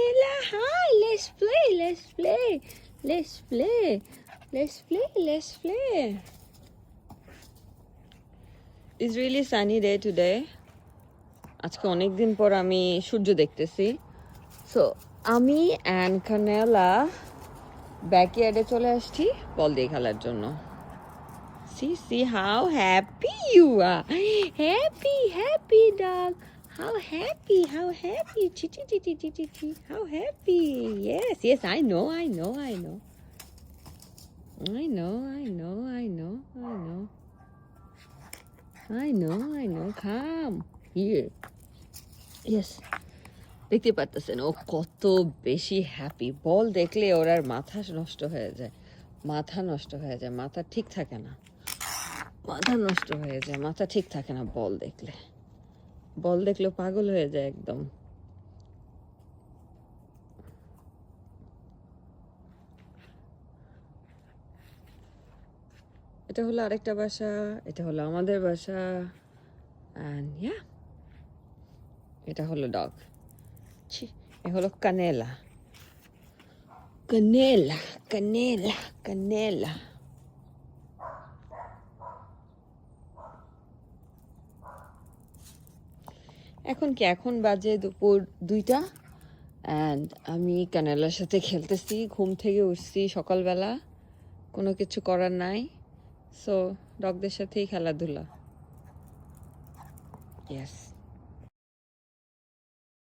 Canela, hi, let's play, let's play, let's play, let's play, let's play. It's really sunny day today. আজকে অনেক দিন পর আমি সূর্য দেখতেছি। সো আমি অ্যান্ড কানেলা ব্যাকইয়ার্ডে চলে আসছি বল দিয়ে খেলার জন্য। See how happy you are. Happy dog. How happy. Chi. How happy. Yes, I know. Come here. Yes. দেখতে পাচ্ছেন ও কত বেশি হ্যাপি। বল দেখলে ওর আর মাথা নষ্ট হয়ে যায়, মাথা ঠিক থাকে না, মাথা ঠিক থাকে না বল দেখলে পাগল হয়ে যায় একদম। এটা হলো আরেকটা বাসা, এটা হলো আমাদের বাসা, অ্যান্ড ইয়া এটা হলো ডগ। এ হলো কানেলা। এখন বাজে দুপুর 2টা, অ্যান্ড আমি কানেলার সাথে খেলতেছি। ঘুম থেকে উঠছি সকালবেলা, কোনো কিছু করার নাই, সো ডগদের সাথেই খেলাধুলা। ইয়েস।